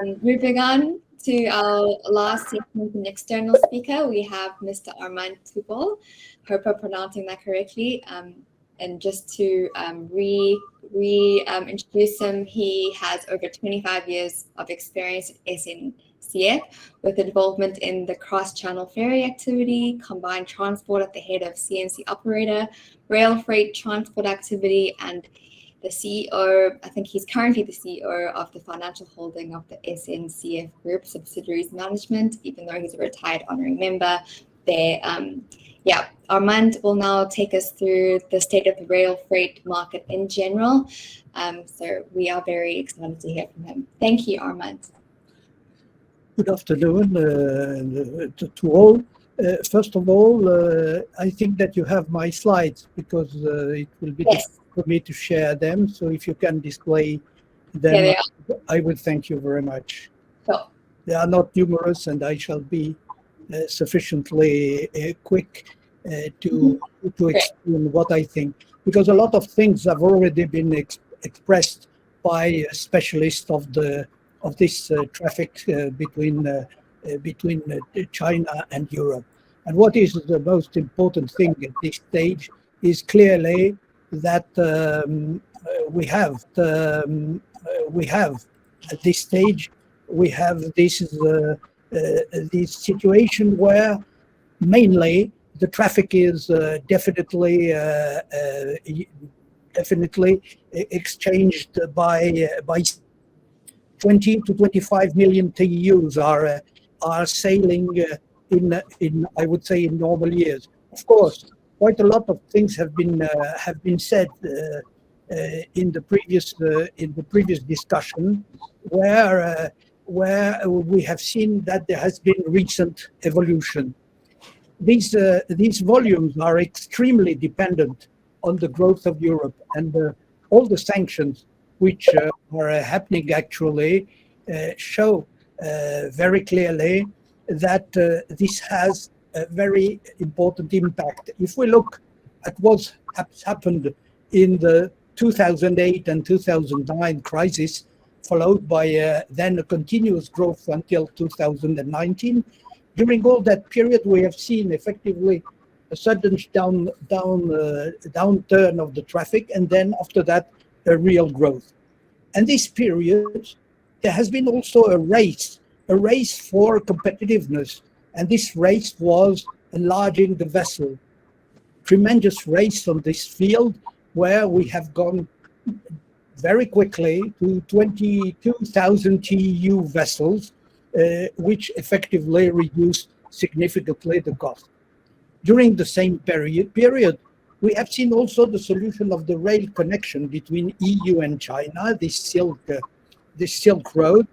Moving on to our last segment, an external speaker, we have Mr. Armand Toubol. Hope I'm pronouncing that correctly. And just to introduce him, he has over 25 years of experience at SNCF with involvement in the cross-channel ferry activity, combined transport at the head of CNC operator, rail freight transport activity, and the CEO. I think he's currently the CEO of the financial holding of the SNCF Group Subsidiaries Management, even though he's a retired honorary member there. Armand will now take us through the state of the rail freight market in general. So we are very excited to hear from him. Thank you, Armand. Good afternoon to all. First of all, I think that you have my slides because it will be difficult for me to share them. So if you can display them, I would thank you very much. Sure. They are not numerous, and I shall be sufficiently quick to explain what I think, because a lot of things have already been expressed by specialists of this traffic between China and Europe. And what is the most important thing at this stage is clearly that we have at this stage this situation where mainly the traffic is definitely exchanged by 20 to 25 million TEUs are sailing in I would say in normal years. Of course, quite a lot of things have been said in the previous discussion, where we have seen that there has been recent evolution. These volumes are extremely dependent on the growth of Europe, and all the sanctions which are happening actually show very clearly that this has a very important impact. If we look at what has happened in the 2008 and 2009 crisis, followed by then a continuous growth until 2019, during all that period we have seen effectively a sudden downturn of the traffic, and then after that a real growth. And this period there has been also a race for competitiveness, and this race was enlarging the vessel. Tremendous race on this field where we have gone very quickly to 22,000 TEU vessels, which effectively reduced significantly the cost. During the same period, we have seen also the solution of the rail connection between EU and China, this Silk Road,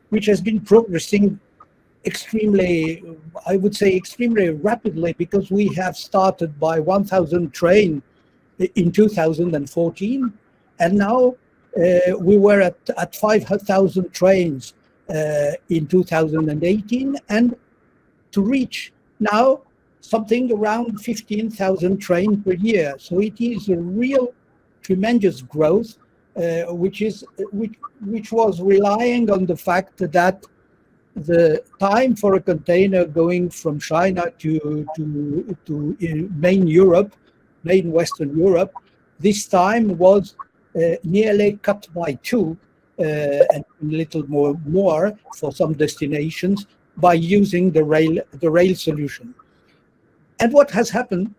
which has been progressing extremely rapidly, because we have started by 1,000 trains in 2014, and now we were at 5,000 trains in 2018, and to reach now something around 15,000 trains per year. So it is a real tremendous growth, which was relying on the fact that the time for a container going from China to main Western Europe, this time was nearly cut by two, and a little more for some destinations, by using the rail solution. And what has happened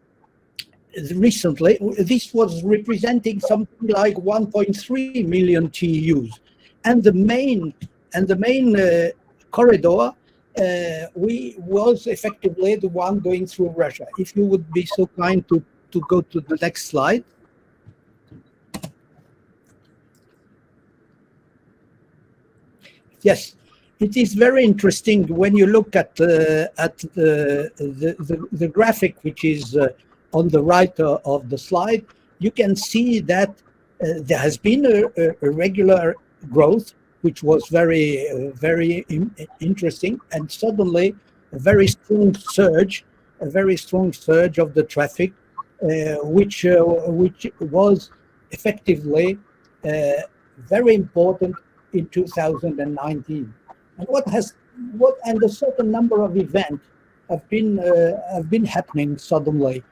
recently, this was representing something like 1.3 million TEUs, and the main corridor was effectively the one going through Russia. If you would be so kind to go to the next slide. Yes, it is very interesting when you look at the graphic, which is on the right of the slide. You can see that there has been a regular growth, which was very interesting, and suddenly a very strong surge of the traffic, which was effectively very important in 2019. And a certain number of events have been happening suddenly.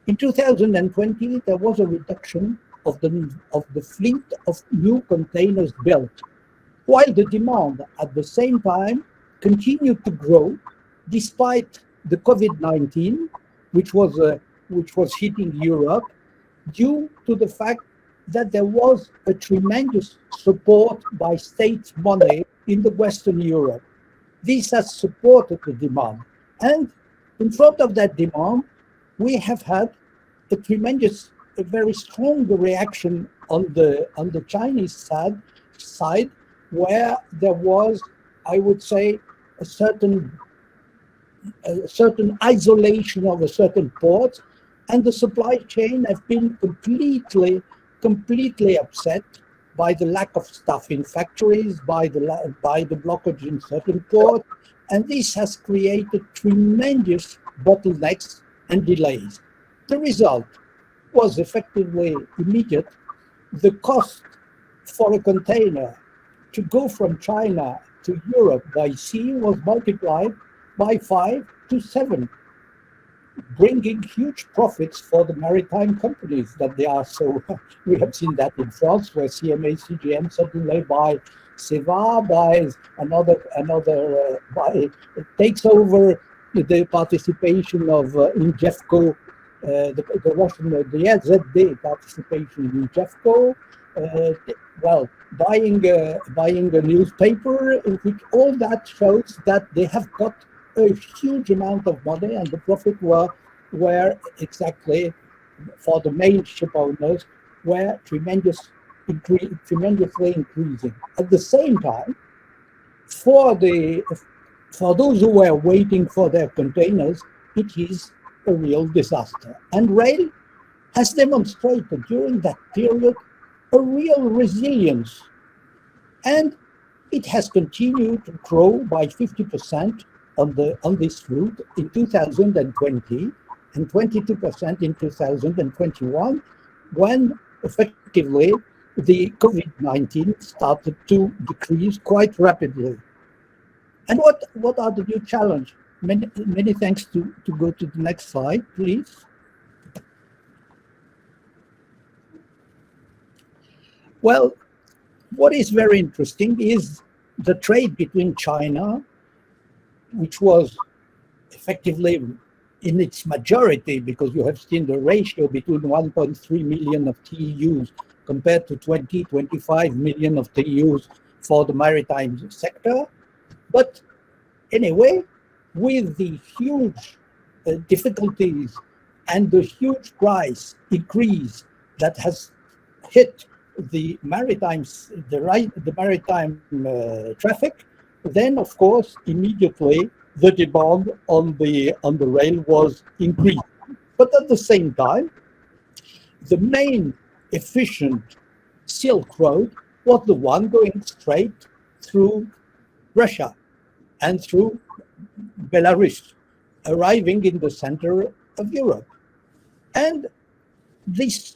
In 2020, there was a reduction of the fleet of new containers built, while the demand at the same time continued to grow despite the COVID-19, which was hitting Europe, due to the fact that there was a tremendous support by state money in the Western Europe. This has supported the demand. And in front of that demand, we have had a very strong reaction on the Chinese side, where there was, I would say, a certain isolation of a certain port, and the supply chain have been completely upset by the lack of staff in factories, by the blockage in certain ports, and this has created tremendous bottlenecks and delays. The result was effectively immediate. The cost for a container to go from China to Europe by sea was multiplied by 5 to 7, bringing huge profits for the maritime companies that they are. So we have seen that in France, where CMA CGM suddenly buy Seva, buys takes over the participation of in Jeffco, the Russian, the ZD participation in Jeffco. Buying a newspaper, in which all that shows that they have got a huge amount of money, and the profit were exactly for the main ship owners were tremendously increasing. At the same time, for those who were waiting for their containers, it is a real disaster. And rail has demonstrated during that period a real resilience, and it has continued to grow by 50% on this route in 2020 and 22% in 2021, when effectively the COVID-19 started to decrease quite rapidly. And what are the new challenges? Many thanks. To go to the next slide, please. Well, what is very interesting is the trade between China, which was effectively in its majority, because you have seen the ratio between 1.3 million of TEUs compared to 25 million of TEUs for the maritime sector. But anyway, with the huge difficulties and the huge price increase that has hit the maritime traffic, then of course immediately the demand on the rail was increased. But at the same time, the main efficient Silk Road was the one going straight through Russia and through Belarus, arriving in the center of Europe. And this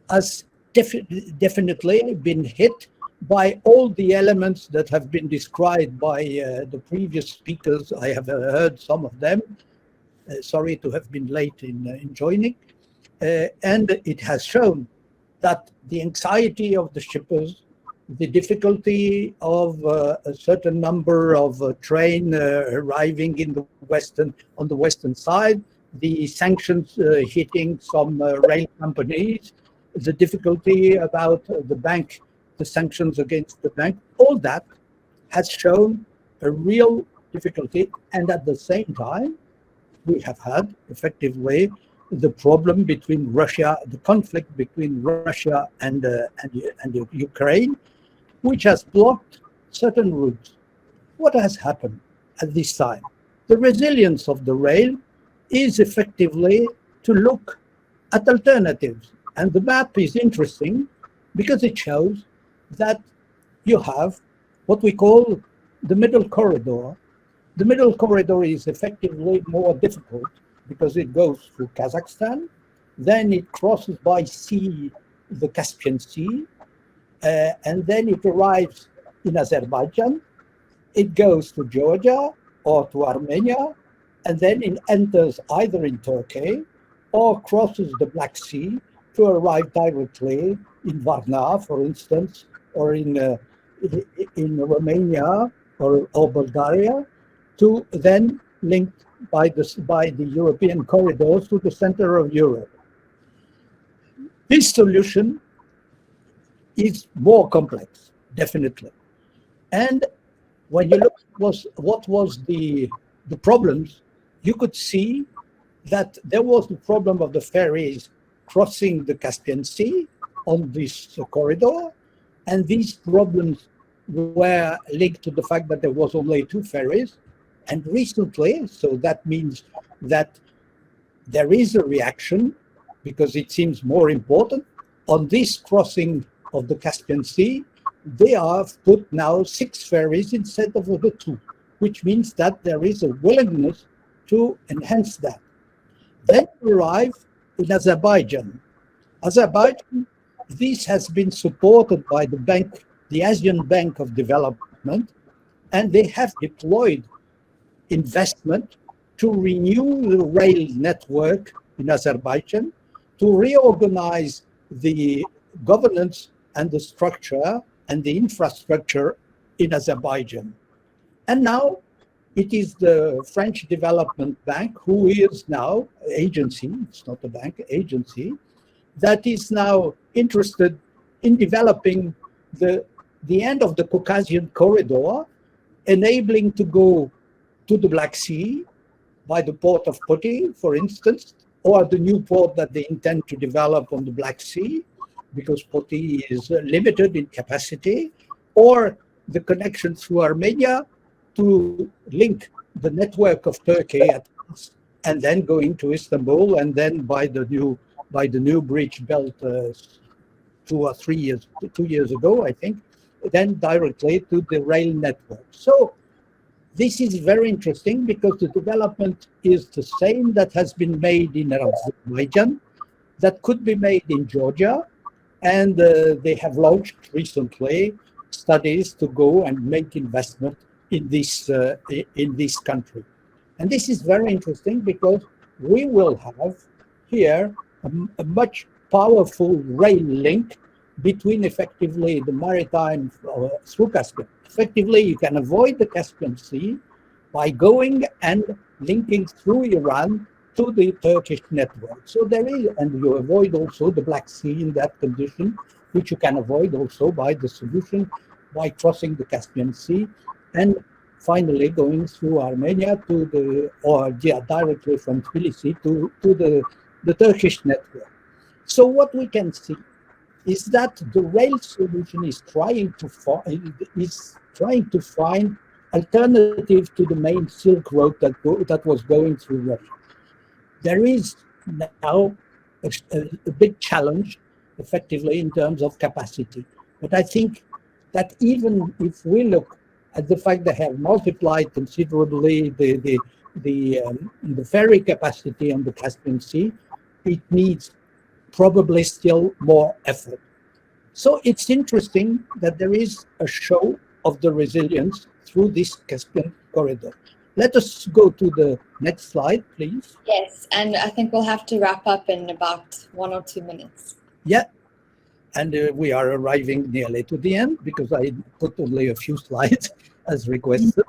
has definitely been hit by all the elements that have been described by the previous speakers. I have heard some of them. Sorry to have been late in joining. And it has shown that the anxiety of the shippers, the difficulty of a certain number of train arriving on the western side, the sanctions hitting some rail companies, the difficulty about the sanctions against the bank, all that has shown a real difficulty. And at the same time, we have had effectively the problem between Russia, the conflict between Russia and Ukraine, which has blocked certain routes. What has happened at this time? The resilience of the rail is effectively to look at alternatives. And the map is interesting because it shows that you have what we call the middle corridor. The middle corridor is effectively more difficult because it goes through Kazakhstan, then it crosses by sea the Caspian Sea, and then it arrives in Azerbaijan, It goes to Georgia or to Armenia, and then it enters either in Turkey or crosses the Black Sea to arrive directly in Varna, for instance, or in Romania or Bulgaria, to then link by the European corridors to the center of Europe. This solution is more complex, definitely. And when you look what was the problems, you could see that there was the problem of the ferries crossing the Caspian Sea on this corridor, and these problems were linked to the fact that there was only two ferries. And recently, so that means that there is a reaction, because it seems more important, on this crossing of the Caspian Sea. They have put now 6 ferries instead of the 2, which means that there is a willingness to enhance that. Then we arrive in Azerbaijan. Azerbaijan, this has been supported by the bank, the Asian Bank of Development, and they have deployed investment to renew the rail network in Azerbaijan, to reorganize the governance and the structure and the infrastructure in Azerbaijan. And now it is the French Development Bank, who is now agency, it's not a bank, agency, that is now interested in developing the end of the Caucasian corridor, enabling to go to the Black Sea by the port of Poti, for instance, or the new port that they intend to develop on the Black Sea, because Poti is limited in capacity, or the connection through Armenia to link the network of Turkey at once, and then going to Istanbul, and then by the new bridge built 2 years ago, I think, then directly to the rail network. So this is very interesting, because the development is the same that has been made in Azerbaijan, that could be made in Georgia, and they have launched recently studies to go and make investment in this country. And this is very interesting, because we will have here a much powerful rail link between effectively the maritime through Caspian. Effectively, you can avoid the Caspian Sea by going and linking through Iran to the Turkish network. So there is, and you avoid also the Black Sea in that condition, which you can avoid also by the solution, by crossing the Caspian Sea, and finally going through Armenia directly from Tbilisi to the Turkish network. So what we can see is that the rail solution is trying to find alternative to the main Silk Road that was going through Russia. There is now a big challenge, effectively, in terms of capacity. But I think that even if we look at the fact they have multiplied considerably the ferry capacity on the Caspian Sea, it needs probably still more effort. So it's interesting that there is a show of the resilience through this Caspian corridor. Let us go to the next slide, please. Yes, and I think we'll have to wrap up in about 1 or 2 minutes. Yeah, and we are arriving nearly to the end, because I put only a few slides as requested.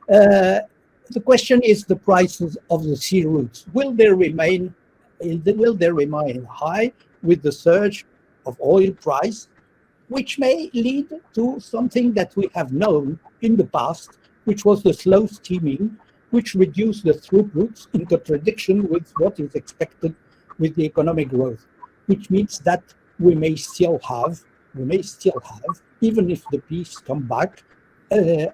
The question is the prices of the sea routes. Will they remain high with the surge of oil price, which may lead to something that we have known in the past, which was the slow steaming, which reduced the throughputs in contradiction with what is expected with the economic growth, which means that we may still have, even if the peace come back, a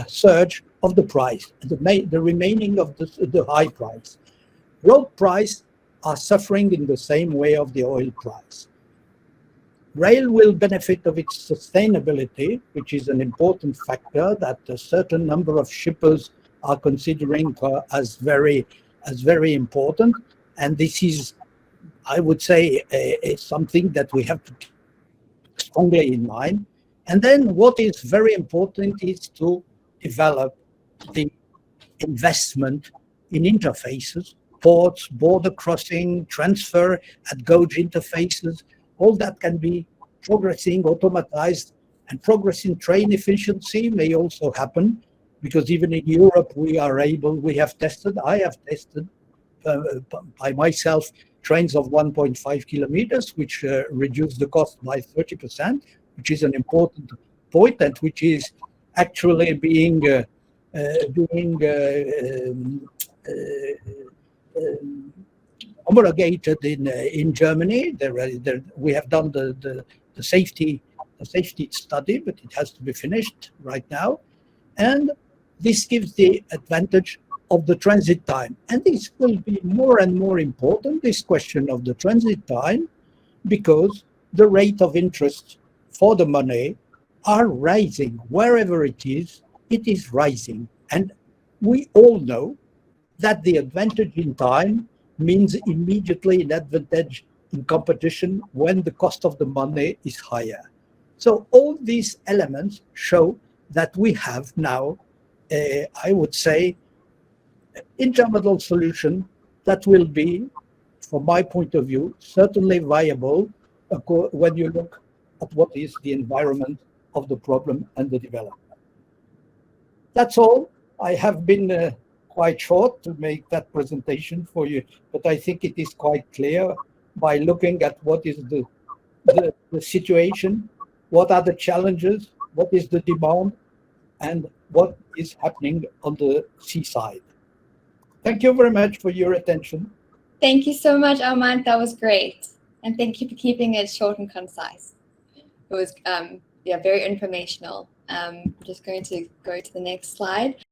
surge of the price, the remaining of the high price. Road price are suffering in the same way of the oil price. Rail will benefit of its sustainability, which is an important factor that a certain number of shippers are considering as very important. And this is, I would say, something that we have to keep strongly in mind. And then what is very important is to develop the investment in interfaces, ports, border crossing, transfer at gauge interfaces. All that can be progressing, automatized, and progress in train efficiency may also happen, because even in Europe we have tested, I have tested by myself trains of 1.5 kilometers, which reduce the cost by 30%, which is an important point, and which is actually being homologated in Germany. We have done the safety study, but it has to be finished right now, and this gives the advantage of the transit time. And this will be more and more important, this question of the transit time, because the rate of interest for the money are rising. Wherever it is rising. And we all know that the advantage in time means immediately an advantage in competition when the cost of the money is higher. So all these elements show that we have now, I would say, intermodal solution that will be, from my point of view, certainly viable when you look at what is the environment of the problem and the development. That's all. I have been quite short to make that presentation for you, but I think it is quite clear by looking at what is the situation, what are the challenges, what is the demand, and what is happening on the seaside. Thank you very much for your attention. Thank you so much, Armand. That was great. And thank you for keeping it short and concise. It was very informational. I'm just going to go to the next slide.